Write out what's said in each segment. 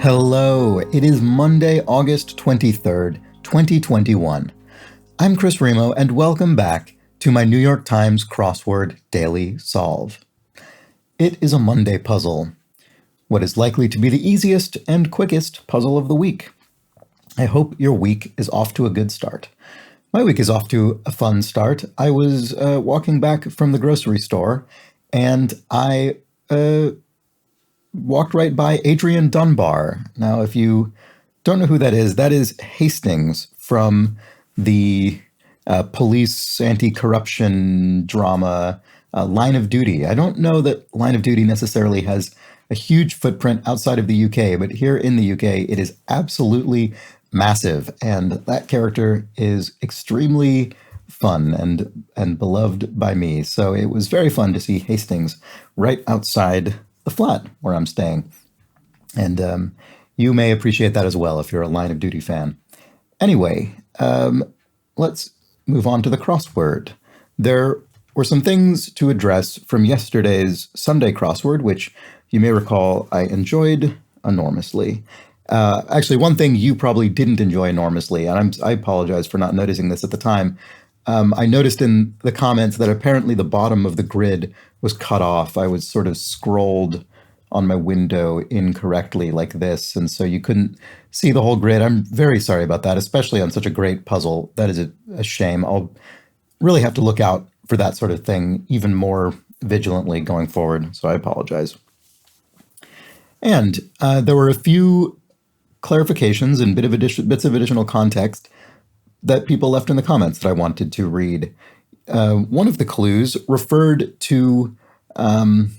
Hello, it is Monday, August 23rd, 2021. I'm Chris Remo, and welcome back to my New York Times Crossword Daily Solve. It is a Monday puzzle, what is likely to be the easiest and quickest puzzle of the week. I hope your week is off to a good start. My week is off to a fun start. I was walking back from the grocery store, and I walked right by Adrian Dunbar. Now, if you don't know who that is Hastings from the police anti-corruption drama Line of Duty. I don't know that Line of Duty necessarily has a huge footprint outside of the UK, but here in the UK, it is absolutely massive, and that character is extremely fun and beloved by me. So it was very fun to see Hastings right outside the flat where I'm staying. And you may appreciate that as well if you're a Line of Duty fan. Anyway, let's move on to the crossword. There were some things to address from yesterday's Sunday crossword, which you may recall I enjoyed enormously. Actually, one thing you probably didn't enjoy enormously, and I apologize for not noticing this at the time. I noticed in the comments that apparently the bottom of the grid was cut off. I was sort of scrolled on my window incorrectly like this, and so you couldn't see the whole grid. I'm very sorry about that, especially on such a great puzzle. That is a shame. I'll really have to look out for that sort of thing even more vigilantly going forward, so I apologize. And there were a few clarifications and bits of additional context that people left in the comments that I wanted to read. One of the clues referred to an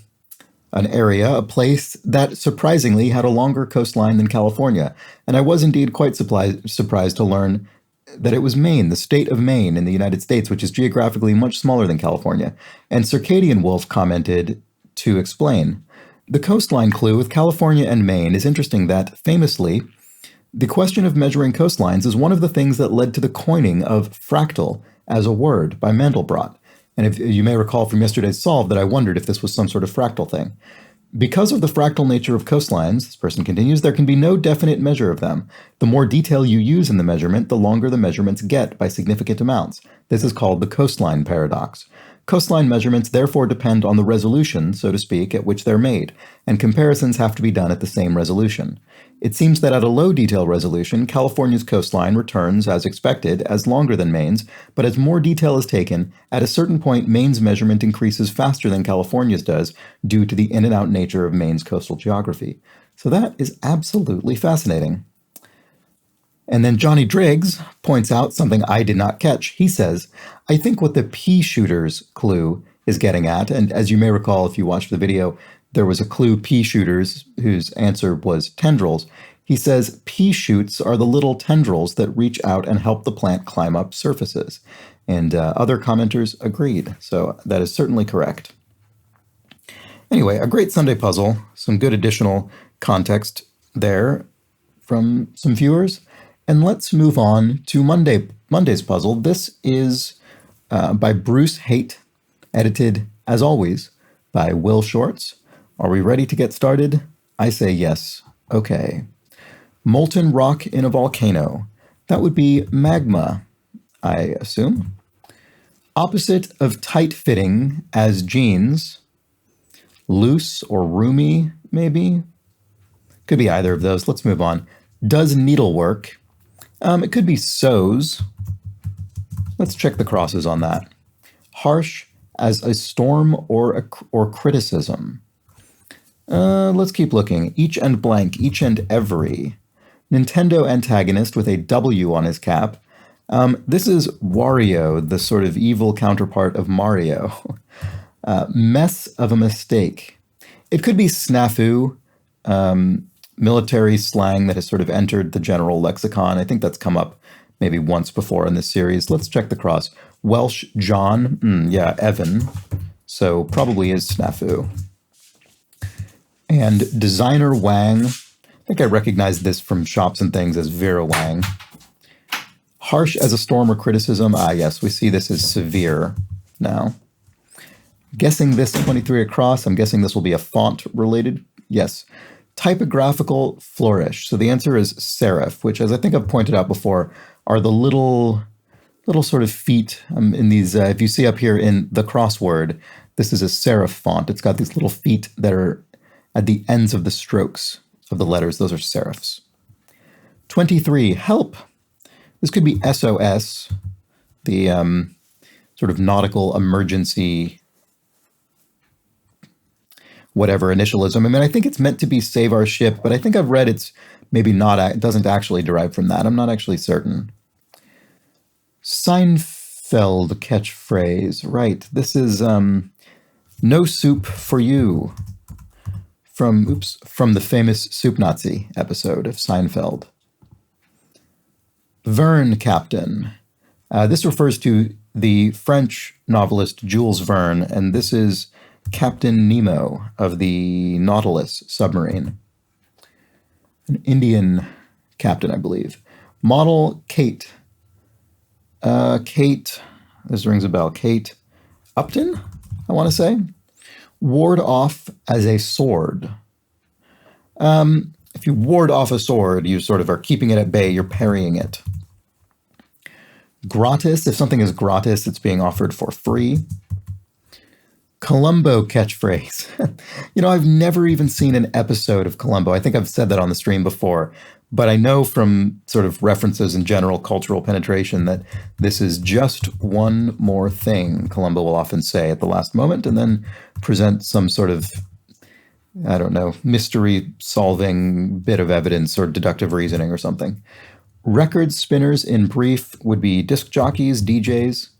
area, a place that surprisingly had a longer coastline than California. And I was indeed quite surprised to learn that it was Maine, the state of Maine in the United States, which is geographically much smaller than California. And Circadian Wolf commented to explain. The coastline clue with California and Maine is interesting that, famously, the question of measuring coastlines is one of the things that led to the coining of fractal as a word by Mandelbrot. And if you may recall from yesterday's solve that I wondered if this was some sort of fractal thing. Because of the fractal nature of coastlines, this person continues, there can be no definite measure of them. The more detail you use in the measurement, the longer the measurements get by significant amounts. This is called the coastline paradox. Coastline measurements therefore depend on the resolution, so to speak, at which they're made, and comparisons have to be done at the same resolution. It seems that at a low detail resolution, California's coastline returns, as expected, as longer than Maine's, but as more detail is taken, at a certain point Maine's measurement increases faster than California's does due to the in and out nature of Maine's coastal geography. So that is absolutely fascinating. And then Johnny Driggs points out something I did not catch. He says, I think what the pea shooters clue is getting at, and as you may recall if you watched the video, there was a clue pea shooters whose answer was tendrils. He says pea shoots are the little tendrils that reach out and help the plant climb up surfaces. And other commenters agreed, so that is certainly correct. Anyway, a great Sunday puzzle, some good additional context there from some viewers. And let's move on to Monday's puzzle. This is by Bruce Haight, edited, as always, by Will Shorts. Are we ready to get started? I say yes. Okay. Molten rock in a volcano. That would be magma, I assume. Opposite of tight-fitting as jeans. Loose or roomy, maybe? Could be either of those. Let's move on. Does needlework. It could be sews. Let's check the crosses on that. Harsh as a storm or criticism. Let's keep looking. Each and blank, each and every. Nintendo antagonist with a W on his cap. This is Wario, the sort of evil counterpart of Mario. Mess of a mistake. It could be snafu, military slang that has sort of entered the general lexicon. I think that's come up maybe once before in this series. Let's check the cross. Welsh John, yeah, Evan. So probably is snafu. And designer Wang. I think I recognize this from Shops and Things as Vera Wang. Harsh as a storm or criticism. Ah, yes, we see this as severe now. Guessing this 23 across, I'm guessing this will be a font related. Yes. Typographical flourish. So the answer is serif, which, as I think I've pointed out before, are the little sort of feet in these. If you see up here in the Crossword, this is a serif font. It's got these little feet that are at the ends of the strokes of the letters. Those are serifs. 23, help. This could be SOS, the sort of nautical emergency, whatever initialism. I mean, I think it's meant to be save our ship, but I think I've read it's maybe not, it doesn't actually derive from that. I'm not actually certain. Seinfeld catchphrase, right. This is no soup for you from the famous Soup Nazi episode of Seinfeld. Verne Captain. This refers to the French novelist Jules Verne, and this is Captain Nemo of the Nautilus submarine. An Indian captain, I believe. Model Kate. Kate, this rings a bell. Kate Upton, I want to say. Ward off as a sword. If you ward off a sword, you sort of are keeping it at bay, you're parrying it. Gratis, if something is gratis, it's being offered for free. Columbo catchphrase. I've never even seen an episode of Columbo. I think I've said that on the stream before, but I know from sort of references and general cultural penetration that this is just one more thing, Columbo will often say at the last moment, and then present some sort of, I don't know, mystery-solving bit of evidence or deductive reasoning or something. Record spinners, in brief, would be disc jockeys, DJs.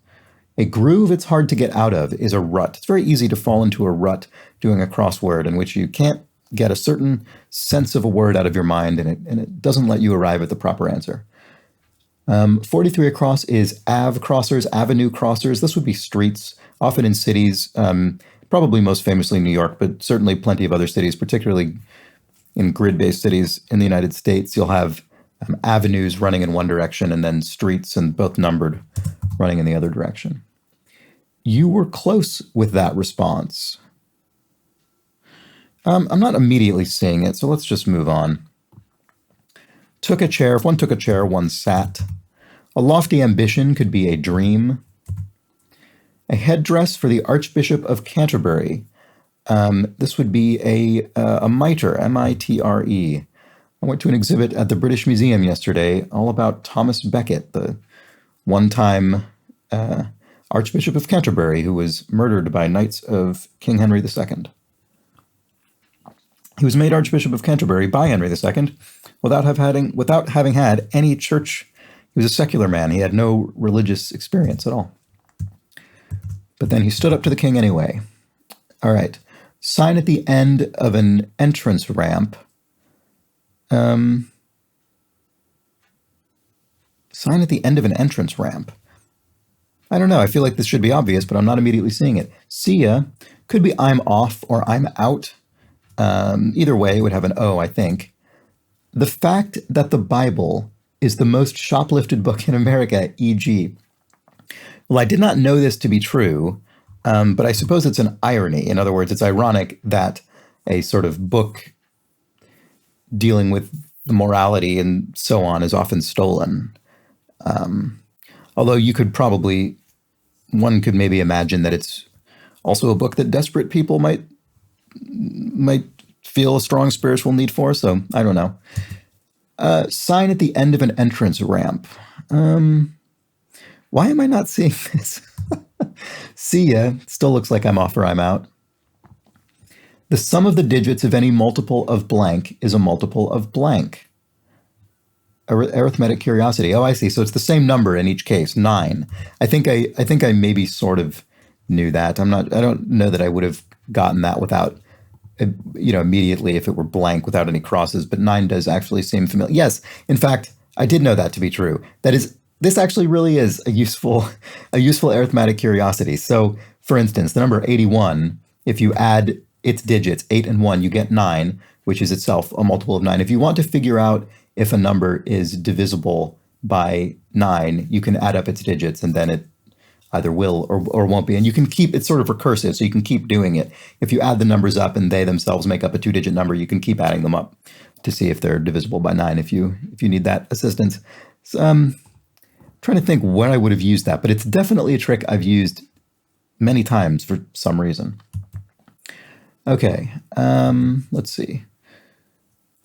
A groove it's hard to get out of is a rut. It's very easy to fall into a rut doing a crossword in which you can't get a certain sense of a word out of your mind, and it doesn't let you arrive at the proper answer. 43 across is Ave crossers, avenue crossers. This would be streets, often in cities, probably most famously New York, but certainly plenty of other cities, particularly in grid-based cities in the United States. You'll have avenues running in one direction and then streets, and both numbered, running in the other direction. You were close with that response. I'm not immediately seeing it, so let's just move on. Took a chair. If one took a chair, one sat. A lofty ambition could be a dream. A headdress for the Archbishop of Canterbury. This would be a mitre, M-I-T-R-E. I went to an exhibit at the British Museum yesterday all about Thomas Becket, the one-time Archbishop of Canterbury who was murdered by knights of King Henry II. He was made Archbishop of Canterbury by Henry II without having had any church. He was a secular man. He had no religious experience at all. But then he stood up to the king anyway. All right. Sign at the end of an entrance ramp. Sign at the end of an entrance ramp. I don't know. I feel like this should be obvious, but I'm not immediately seeing it. See ya. Could be I'm off or I'm out. Either way, it would have an O, I think. The fact that the Bible is the most shoplifted book in America, e.g. Well, I did not know this to be true, but I suppose it's an irony. In other words, it's ironic that a sort of book dealing with the morality and so on is often stolen. Although one could maybe imagine that it's also a book that desperate people might feel a strong spiritual need for, so I don't know. Sign at the end of an entrance ramp. Why am I not seeing this? See ya. Still looks like I'm off or I'm out. The sum of the digits of any multiple of blank is a multiple of blank. Arithmetic curiosity. Oh, I see. So it's the same number in each case, 9. I think I maybe sort of knew that. I don't know that I would have gotten that without, immediately if it were blank without any crosses, but 9 does actually seem familiar. Yes, in fact, I did know that to be true. This actually really is a useful arithmetic curiosity. So, for instance, the number 81, if you add its digits, 8 and 1, you get 9, which is itself a multiple of 9. If you want to figure out if a number is divisible by 9, you can add up its digits, and then it either will or won't be. And you can keep, it's sort of recursive, so you can keep doing it. If you add the numbers up and they themselves make up a 2-digit number, you can keep adding them up to see if they're divisible by 9 if you need that assistance. So, trying to think when I would have used that, but it's definitely a trick I've used many times for some reason. Okay, let's see.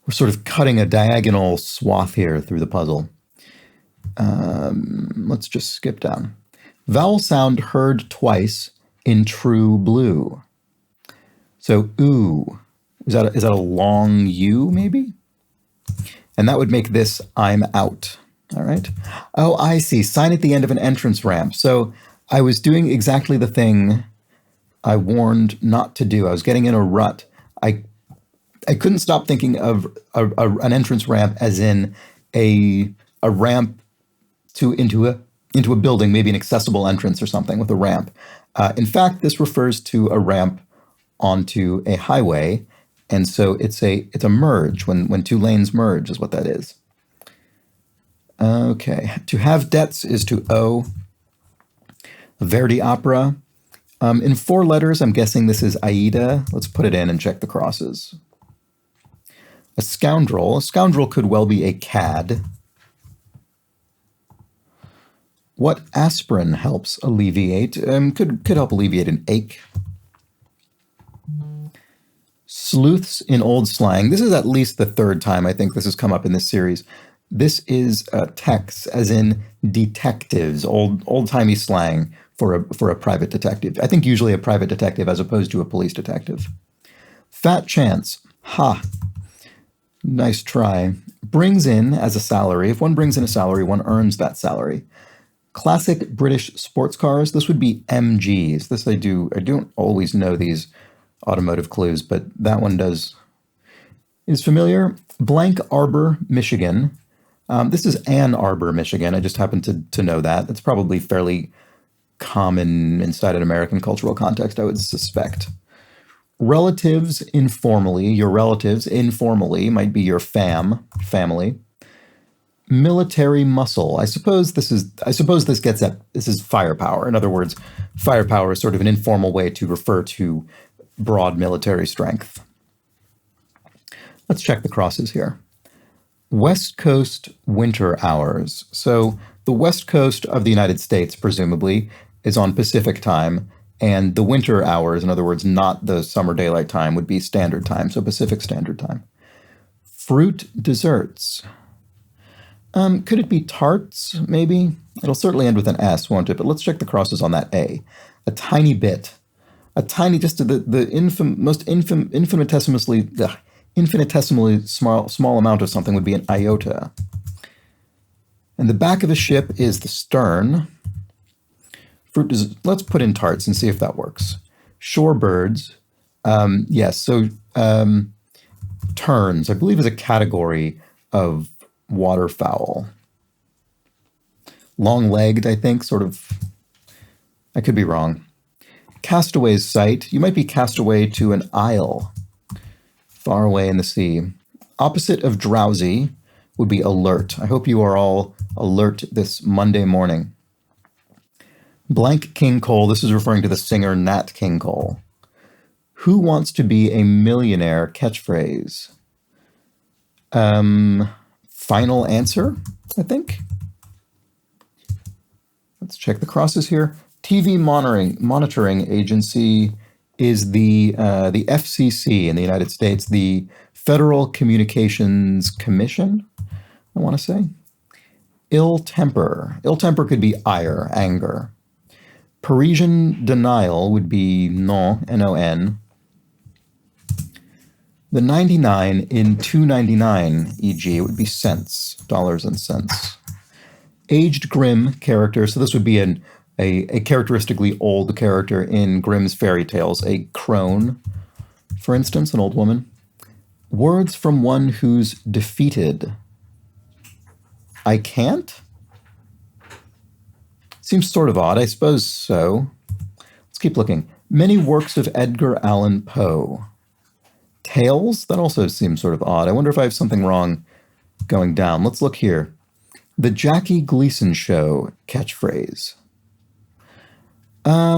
We're sort of cutting a diagonal swath here through the puzzle. Let's just skip down. Vowel sound heard twice in true blue. So ooh, is that a long U maybe? And that would make this I'm out. All right. Oh, I see. Sign at the end of an entrance ramp. So I was doing exactly the thing I warned not to do. I was getting in a rut. I couldn't stop thinking of an entrance ramp as in a ramp into a building, maybe an accessible entrance or something with a ramp. In fact, this refers to a ramp onto a highway, and so it's a merge when two lanes merge is what that is. Okay, to have debts is to owe. A Verdi opera. In 4 letters, I'm guessing this is Aida. Let's put it in and check the crosses. A scoundrel. A scoundrel could well be a cad. What aspirin helps alleviate? Could help alleviate an ache. Sleuths in old slang. This is at least the 3rd time I think this has come up in this series. This is techs, as in detectives, old-timey slang for a private detective. I think usually a private detective as opposed to a police detective. Fat chance. Ha. Nice try. Brings in as a salary. If one brings in a salary, one earns that salary. Classic British sports cars. This would be MGs. This I don't always know these automotive clues, but that one is familiar. Blank Arbor, Michigan. This is Ann Arbor, Michigan. I just happen to know that. It's probably fairly common inside an American cultural context, I would suspect. Relatives informally. Your relatives informally might be your family. Military muscle. I suppose this gets at, this is firepower. In other words, firepower is sort of an informal way to refer to broad military strength. Let's check the crosses here. West Coast winter hours. So the West Coast of the United States, presumably, is on Pacific time, and the winter hours, in other words, not the summer daylight time, would be standard time, so Pacific Standard Time. Fruit desserts. Could it be tarts, maybe? It'll certainly end with an S, won't it? But let's check the crosses on that A. A tiny bit. A tiny, just the most infinitesimally small amount of something would be an iota. And the back of a ship is the stern. Let's put in tarts and see if that works. Shorebirds. Yes, so terns, I believe, is a category of waterfowl. Long-legged, I think, sort of. I could be wrong. Castaway's sight. You might be cast away to an isle far away in the sea. Opposite of drowsy would be alert. I hope you are all alert this Monday morning. Blank King Cole. This is referring to the singer Nat King Cole. Who wants to be a millionaire catchphrase? Final answer, I think. Let's check the crosses here. TV monitoring agency is the FCC in the United States, the Federal Communications Commission, I want to say. Ill temper. Ill temper could be ire, anger. Parisian denial would be non, N-O-N. The 99 in 299, e.g., would be cents, dollars and cents. Aged Grimm character, so this would be a characteristically old character in Grimm's fairy tales, a crone, for instance, an old woman. Words from one who's defeated. I can't? Seems sort of odd, I suppose so. Let's keep looking. Many works of Edgar Allan Poe. Tales? That also seems sort of odd. I wonder if I have something wrong going down. Let's look here. The Jackie Gleason Show catchphrase. I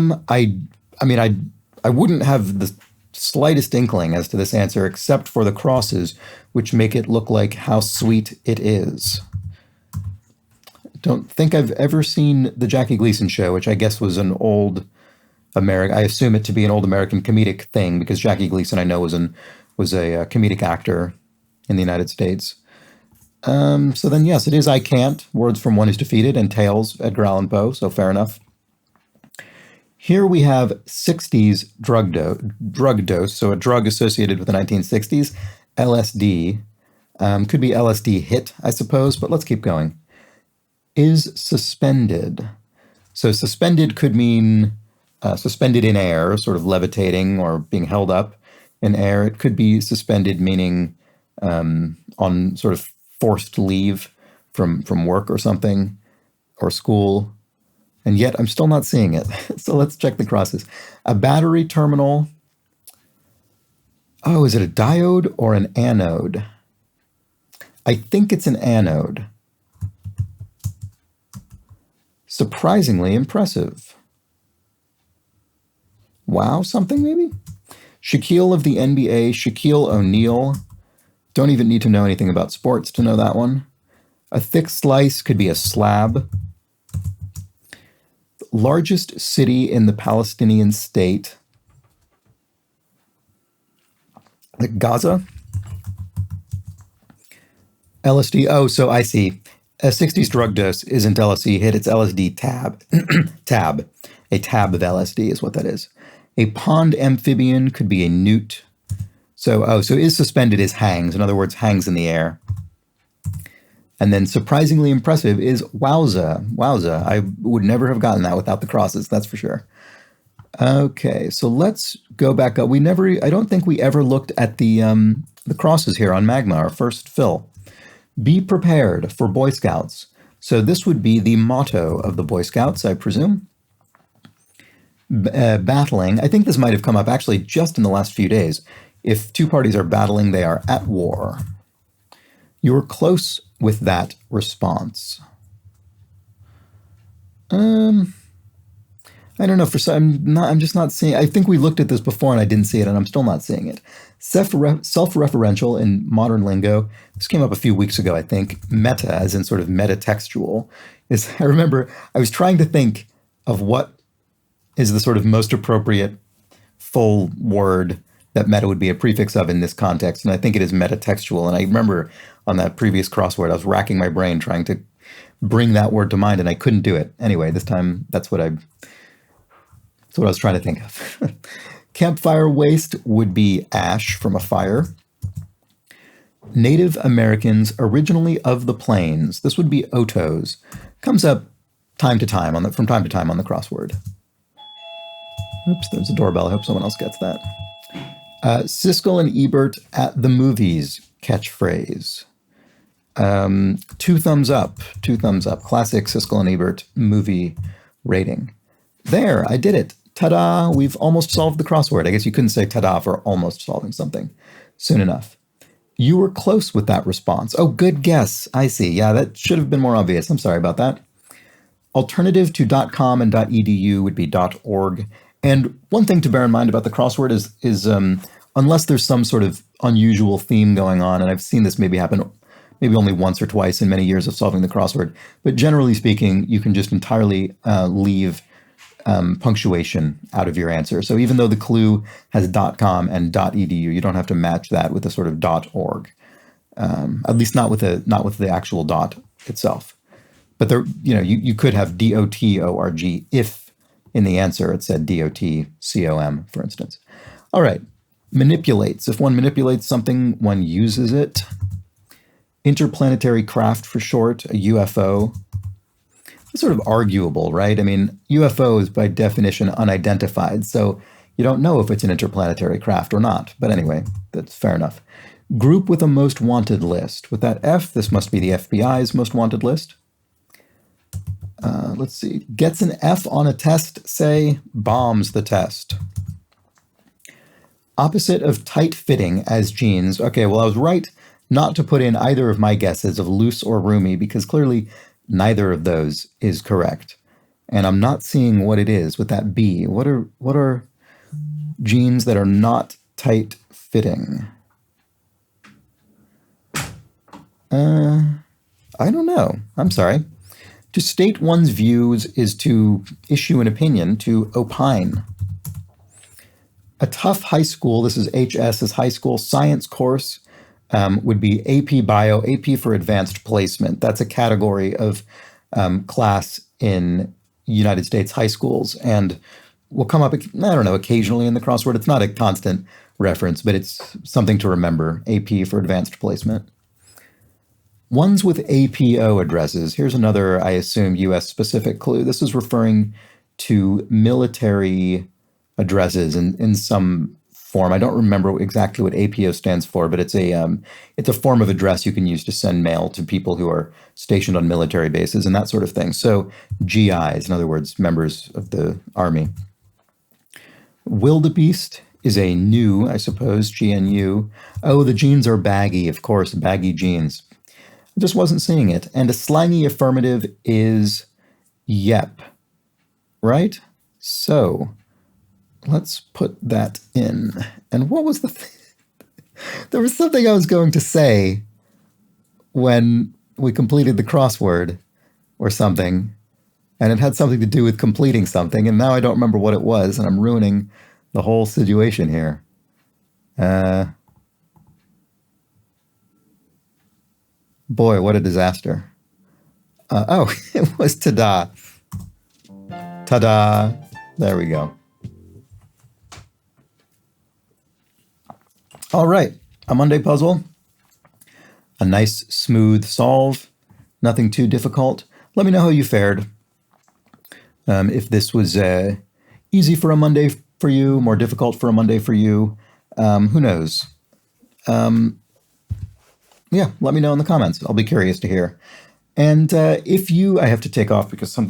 mean, I wouldn't have the slightest inkling as to this answer except for the crosses, which make it look like how sweet it is. Don't think I've ever seen the Jackie Gleason show, which I guess was an old American. I assume it to be an old American comedic thing because Jackie Gleason, I know, was a comedic actor in the United States. So then, yes, it is I Can't, Words from One Who's Defeated, and Tales, Edgar Allan Poe, so fair enough. Here we have 60s drug dose, so a drug associated with the 1960s, LSD. Could be LSD hit, I suppose, but let's keep going. Is suspended. So suspended could mean suspended in air, sort of levitating or being held up in air. It could be suspended meaning on sort of forced leave from work or something, or school. And yet I'm still not seeing it. So let's check the crosses. A battery terminal. Oh, is it a diode or an anode? I think it's an anode. Surprisingly impressive. Wow, something maybe? Shaquille of the NBA, Shaquille O'Neal. Don't even need to know anything about sports to know that one. A thick slice could be a slab. Largest city in the Palestinian state. Gaza? LSD. Oh, so I see. A 60s drug dose isn't LSD hit, it's LSD tab. Tab. A tab of LSD is what that is. A pond amphibian could be a newt. So is suspended is hangs. In other words, hangs in the air. And then surprisingly impressive is wowza. Wowza. I would never have gotten that without the crosses, that's for sure. Okay, so let's go back up. I don't think we ever looked at the crosses here on Magma, our first fill. Be prepared for Boy Scouts. So this would be the motto of the Boy Scouts, I presume. Battling. I think this might have come up actually just in the last few days. If two parties are battling, they are at war. You're close with that response. I don't know. I'm just not seeing. I think we looked at this before and I didn't see it, and I'm still not seeing it. Self-referential in modern lingo. This came up a few weeks ago, I think. Meta, as in sort of metatextual, is. I remember I was trying to think of what is the sort of most appropriate full word that meta would be a prefix of in this context, and I think it is metatextual. And I remember on that previous crossword, I was racking my brain trying to bring that word to mind, and I couldn't do it. Anyway, this time that's what I was trying to think of. Campfire waste would be ash from a fire. Native Americans originally of the plains. This would be Otos. Comes up from time to time on the crossword. Oops, there's a doorbell. I hope someone else gets that. Siskel and Ebert at the movies catchphrase. 2 thumbs up. 2 thumbs up. Classic Siskel and Ebert movie rating. There, I did it. Ta-da, we've almost solved the crossword. I guess you couldn't say ta-da for almost solving something soon enough. You were close with that response. Oh, good guess. I see. Yeah, that should have been more obvious. I'm sorry about that. Alternative to .com and .edu would be .org. And one thing to bear in mind about the crossword is unless there's some sort of unusual theme going on, and I've seen this maybe happen maybe only once or twice in many years of solving the crossword, but generally speaking, you can just entirely leave punctuation out of your answer. So even though the clue has .com and .edu, you don't have to match that with a sort of .org, at least not with the actual dot itself. But there, you could have DOTORG if in the answer it said DOTCOM, for instance. All right, manipulates. If one manipulates something, one uses it. Interplanetary craft for short, a UFO. It's sort of arguable, right? I mean, UFO is by definition unidentified, so you don't know if it's an interplanetary craft or not. But anyway, that's fair enough. Group with a most wanted list. With that F, this must be the FBI's most wanted list. Let's see. Gets an F on a test, say, bombs the test. Opposite of tight-fitting as jeans. Okay, well, I was right not to put in either of my guesses of loose or roomy because clearly neither of those is correct. and I'm not seeing what it is with that B. What are jeans that are not tight fitting? I don't know. I'm sorry. To state one's views is to issue an opinion, to opine. A tough high school, this is HS's high school science course, would be AP Bio, AP for Advanced Placement. That's a category of class in United States high schools, and will come up, I don't know, occasionally in the crossword. It's not a constant reference, but it's something to remember, AP for Advanced Placement. Ones with APO addresses. Here's another, I assume, US-specific clue. This is referring to military addresses in some form. I don't remember exactly what APO stands for, but it's a form of address you can use to send mail to people who are stationed on military bases and that sort of thing. So GIs, in other words, members of the Army. Wildebeest is a new, I suppose, GNU. Oh, the jeans are baggy, of course, baggy jeans. I just wasn't seeing it. And a slangy affirmative is yep, right? So let's put that in. And what was there was something I was going to say when we completed the crossword or something, and it had something to do with completing something, and now I don't remember what it was, and I'm ruining the whole situation here. Boy, what a disaster. Oh, it was ta-da. Ta-da. There we go. All right, a Monday puzzle. A nice, smooth solve. Nothing too difficult. Let me know how you fared. If this was easy for a Monday for you, more difficult for a Monday for you, who knows? Yeah, let me know in the comments. I'll be curious to hear. And if I have to take off because some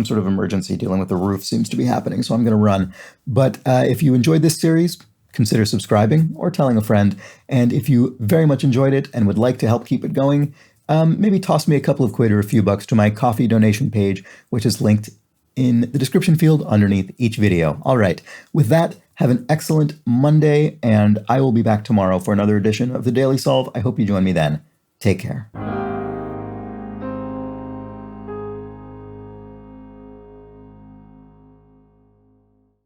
sort of emergency dealing with the roof seems to be happening, so I'm going to run. But if you enjoyed this series, consider subscribing or telling a friend. And if you very much enjoyed it and would like to help keep it going, maybe toss me a couple of quid or a few bucks to my coffee donation page, which is linked in the description field underneath each video. All right, with that, have an excellent Monday, and I will be back tomorrow for another edition of the Daily Solve. I hope you join me then. Take care.